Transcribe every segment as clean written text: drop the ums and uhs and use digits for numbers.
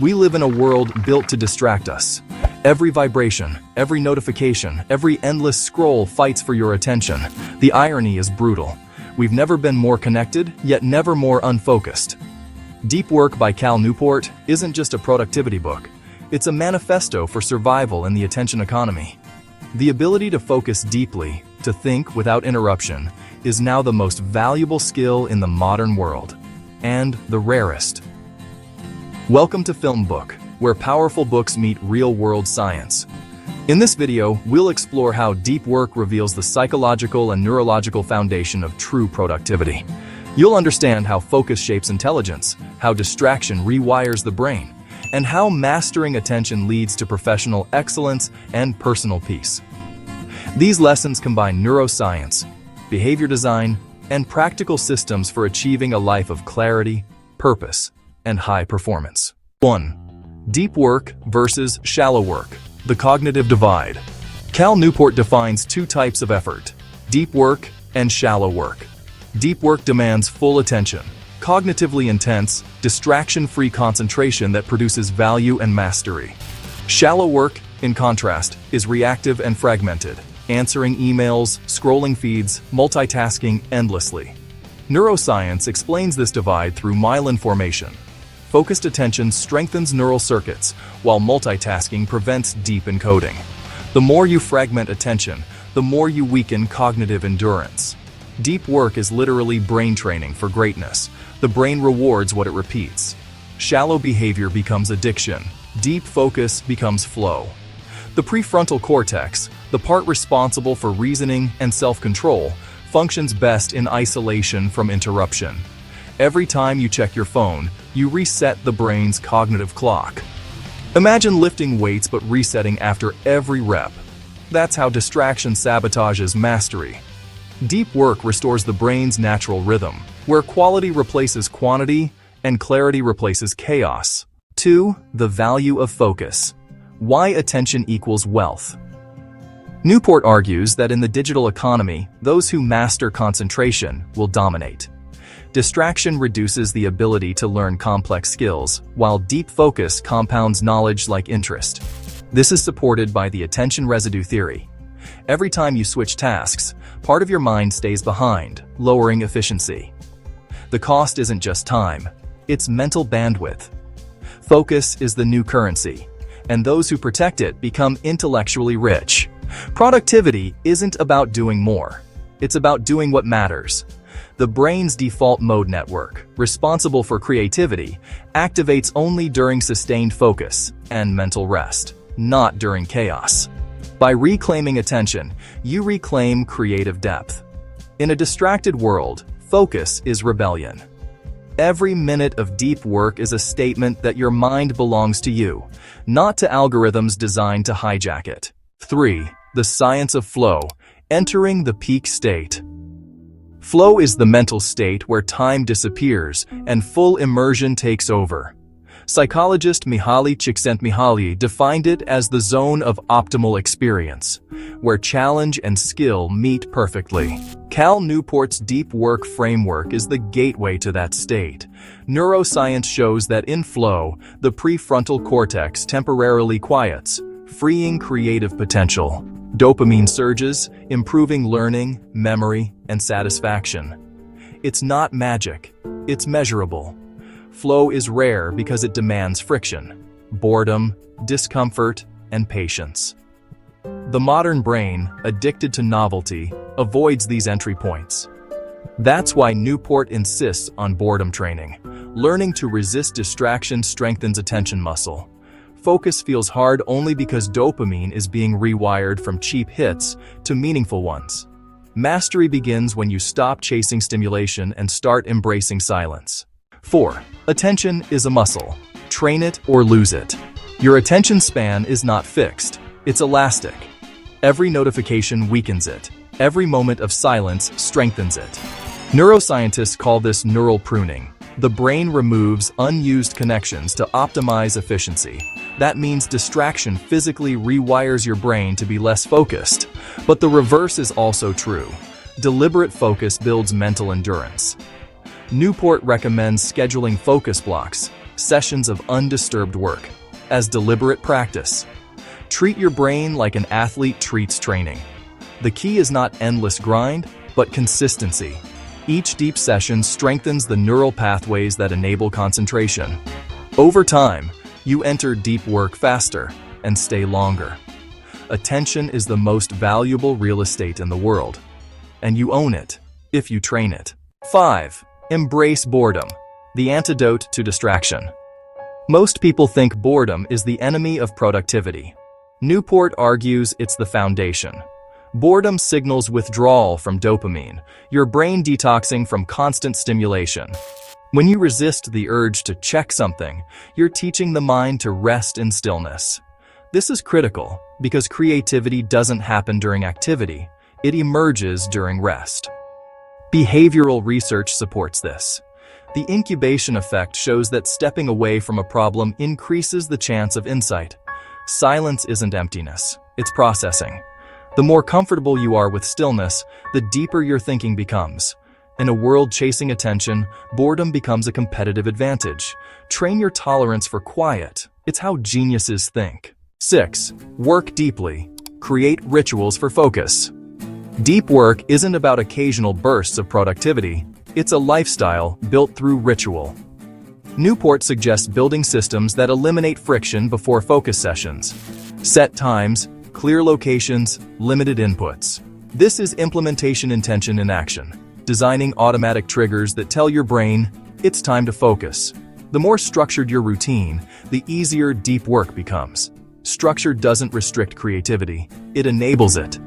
We live in a world built to distract us. Every vibration, every notification, every endless scroll fights for your attention. The irony is brutal. We've never been more connected, yet never more unfocused. Deep Work by Cal Newport isn't just a productivity book. It's a manifesto for survival in the attention economy. The ability to focus deeply, to think without interruption, is now the most valuable skill in the modern world, and the rarest. Welcome to Film Book, where powerful books meet real-world science. In this video, we'll explore how deep work reveals the psychological and neurological foundation of true productivity. You'll understand how focus shapes intelligence, how distraction rewires the brain, and how mastering attention leads to professional excellence and personal peace. These lessons combine neuroscience, behavior design, and practical systems for achieving a life of clarity, purpose, and high performance. 1. Deep work versus shallow work. The cognitive divide. Cal Newport defines two types of effort: deep work and shallow work. Deep work demands full attention, cognitively intense, distraction-free concentration that produces value and mastery. Shallow work, in contrast, is reactive and fragmented, answering emails, scrolling feeds, multitasking endlessly. Neuroscience explains this divide through myelin formation. Focused attention strengthens neural circuits, while multitasking prevents deep encoding. The more you fragment attention, the more you weaken cognitive endurance. Deep work is literally brain training for greatness. The brain rewards what it repeats. Shallow behavior becomes addiction. Deep focus becomes flow. The prefrontal cortex, the part responsible for reasoning and self-control, functions best in isolation from interruption. Every time you check your phone, you reset the brain's cognitive clock. Imagine lifting weights but resetting after every rep. That's how distraction sabotages mastery. Deep work restores the brain's natural rhythm, where quality replaces quantity and clarity replaces chaos. 2. The value of focus. Why attention equals wealth. Newport argues that in the digital economy, those who master concentration will dominate. Distraction reduces the ability to learn complex skills, while deep focus compounds knowledge like interest. This is supported by the attention residue theory. Every time you switch tasks, part of your mind stays behind, lowering efficiency. The cost isn't just time, it's mental bandwidth. Focus is the new currency, and those who protect it become intellectually rich. Productivity isn't about doing more, it's about doing what matters. The brain's default mode network, responsible for creativity, activates only during sustained focus and mental rest, not during chaos. By reclaiming attention, you reclaim creative depth. In a distracted world, focus is rebellion. Every minute of deep work is a statement that your mind belongs to you, not to algorithms designed to hijack it. 3. The science of flow, entering the peak state. Flow is the mental state where time disappears and full immersion takes over. Psychologist Mihaly Csikszentmihalyi defined it as the zone of optimal experience, where challenge and skill meet perfectly. Cal Newport's deep work framework is the gateway to that state. Neuroscience shows that in flow, the prefrontal cortex temporarily quiets, freeing creative potential. Dopamine surges, improving learning, memory, and satisfaction. It's not magic, it's measurable. Flow is rare because it demands friction, boredom, discomfort, and patience. The modern brain, addicted to novelty, avoids these entry points. That's why Newport insists on boredom training. Learning to resist distraction strengthens attention muscle. Focus feels hard only because dopamine is being rewired from cheap hits to meaningful ones. Mastery begins when you stop chasing stimulation and start embracing silence. 4. Attention is a muscle. Train it or lose it. Your attention span is not fixed. It's elastic. Every notification weakens it. Every moment of silence strengthens it. Neuroscientists call this neural pruning. The brain removes unused connections to optimize efficiency. That means distraction physically rewires your brain to be less focused. But the reverse is also true. Deliberate focus builds mental endurance. Newport recommends scheduling focus blocks, sessions of undisturbed work, as deliberate practice. Treat your brain like an athlete treats training. The key is not endless grind, but consistency. Each deep session strengthens the neural pathways that enable concentration. Over time, you enter deep work faster and stay longer. Attention is the most valuable real estate in the world, and you own it if you train it. 5. Embrace boredom, the antidote to distraction. Most people think boredom is the enemy of productivity. Newport argues it's the foundation. Boredom signals withdrawal from dopamine, your brain detoxing from constant stimulation. When you resist the urge to check something, you're teaching the mind to rest in stillness. This is critical because creativity doesn't happen during activity, it emerges during rest. Behavioral research supports this. The incubation effect shows that stepping away from a problem increases the chance of insight. Silence isn't emptiness, it's processing. The more comfortable you are with stillness, the deeper your thinking becomes. In a world chasing attention, boredom becomes a competitive advantage. Train your tolerance for quiet. It's how geniuses think. 6. Work deeply. Create rituals for focus. Deep work isn't about occasional bursts of productivity. It's a lifestyle built through ritual. Newport suggests building systems that eliminate friction before focus sessions. Set times, clear locations, limited inputs. This is implementation intention in action, designing automatic triggers that tell your brain, it's time to focus. The more structured your routine, the easier deep work becomes. Structure doesn't restrict creativity, it enables it.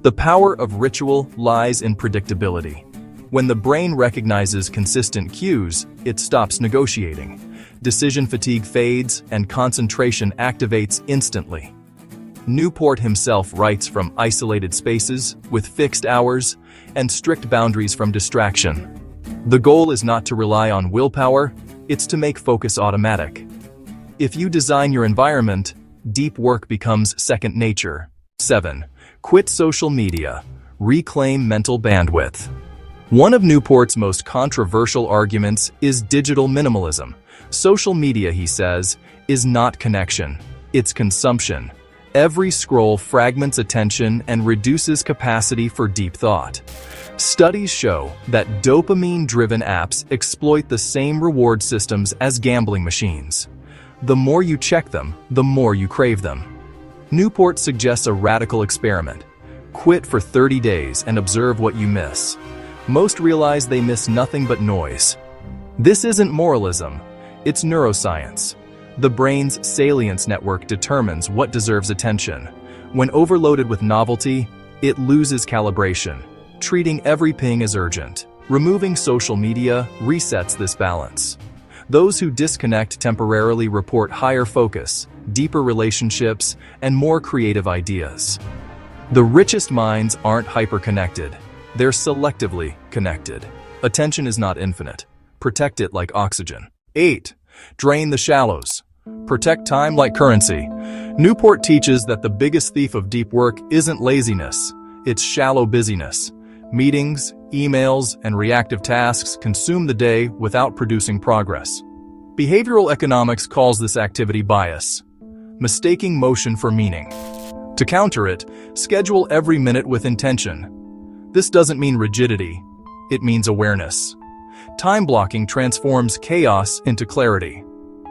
The power of ritual lies in predictability. When the brain recognizes consistent cues, it stops negotiating. Decision fatigue fades and concentration activates instantly. Newport himself writes from isolated spaces, with fixed hours, and strict boundaries from distraction. The goal is not to rely on willpower, it's to make focus automatic. If you design your environment, deep work becomes second nature. 7. Quit social media. Reclaim mental bandwidth. One of Newport's most controversial arguments is digital minimalism. Social media, he says, is not connection, it's consumption. Every scroll fragments attention and reduces capacity for deep thought. Studies show that dopamine-driven apps exploit the same reward systems as gambling machines. The more you check them, the more you crave them. Newport suggests a radical experiment. Quit for 30 days and observe what you miss. Most realize they miss nothing but noise. This isn't moralism, it's neuroscience. The brain's salience network determines what deserves attention. When overloaded with novelty, it loses calibration, treating every ping as urgent. Removing social media resets this balance. Those who disconnect temporarily report higher focus, deeper relationships, and more creative ideas. The richest minds aren't hyper-connected, they're selectively connected. Attention is not infinite. Protect it like oxygen. 8. Drain the shallows. Protect time like currency. Newport teaches that the biggest thief of deep work isn't laziness, it's shallow busyness. Meetings, emails, and reactive tasks consume the day without producing progress. Behavioral economics calls this activity bias, mistaking motion for meaning. To counter it, schedule every minute with intention. This doesn't mean rigidity, it means awareness. Time blocking transforms chaos into clarity.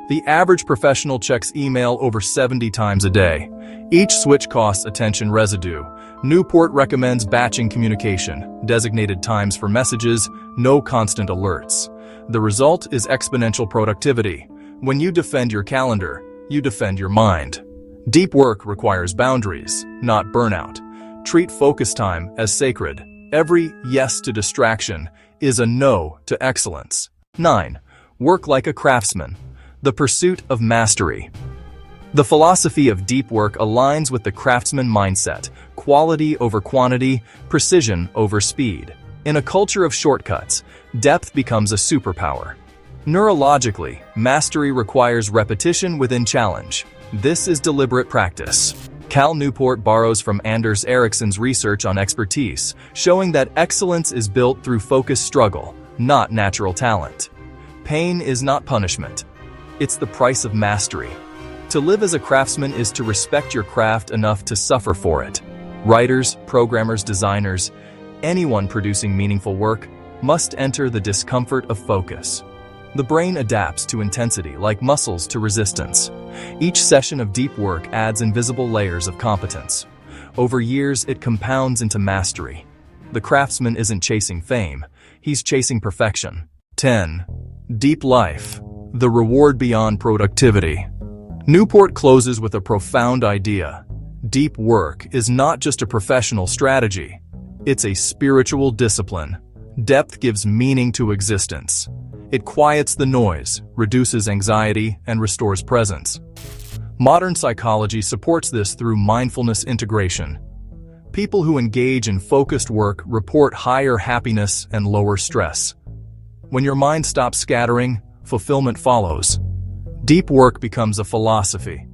The average professional checks email over 70 times a day. Each switch costs attention residue. Newport recommends batching communication, designated times for messages, no constant alerts. The result is exponential productivity. When you defend your calendar, you defend your mind. Deep work requires boundaries, not burnout. Treat focus time as sacred. Every yes to distraction is a no to excellence. 9. Work like a craftsman. The pursuit of mastery. The philosophy of deep work aligns with the craftsman mindset, quality over quantity, precision over speed. In a culture of shortcuts, depth becomes a superpower. Neurologically, mastery requires repetition within challenge. This is deliberate practice. Cal Newport borrows from Anders Ericsson's research on expertise, showing that excellence is built through focused struggle, not natural talent. Pain is not punishment. It's the price of mastery. To live as a craftsman is to respect your craft enough to suffer for it. Writers, programmers, designers, anyone producing meaningful work must enter the discomfort of focus. The brain adapts to intensity like muscles to resistance. Each session of deep work adds invisible layers of competence. Over years, it compounds into mastery. The craftsman isn't chasing fame, he's chasing perfection. 10. Deep life. The reward beyond productivity. Newport closes with a profound idea. Deep work is not just a professional strategy. It's a spiritual discipline. Depth gives meaning to existence. It quiets the noise, reduces anxiety, and restores presence. Modern psychology supports this through mindfulness integration. People who engage in focused work report higher happiness and lower stress. When your mind stops scattering, fulfillment follows. Deep work becomes a philosophy,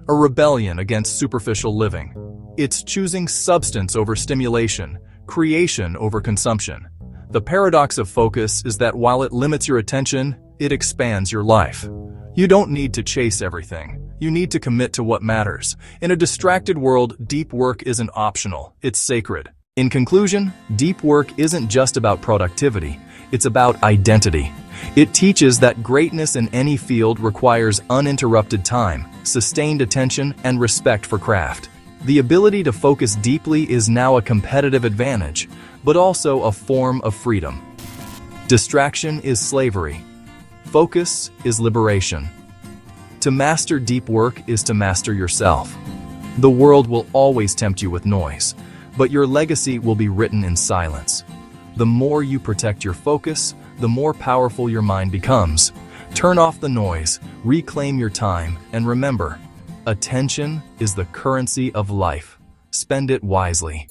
a rebellion against superficial living. It's choosing substance over stimulation, creation over consumption. The paradox of focus is that while it limits your attention, it expands your life. You don't need to chase everything. You need to commit to what matters. In a distracted world, deep work isn't optional, it's sacred. In conclusion, deep work isn't just about productivity, it's about identity. It teaches that greatness in any field requires uninterrupted time, sustained attention, and respect for craft. The ability to focus deeply is now a competitive advantage, but also a form of freedom. Distraction is slavery. Focus is liberation. To master deep work is to master yourself. The world will always tempt you with noise, but your legacy will be written in silence. The more you protect your focus, the more powerful your mind becomes. Turn off the noise, reclaim your time, and remember, attention is the currency of life. Spend it wisely.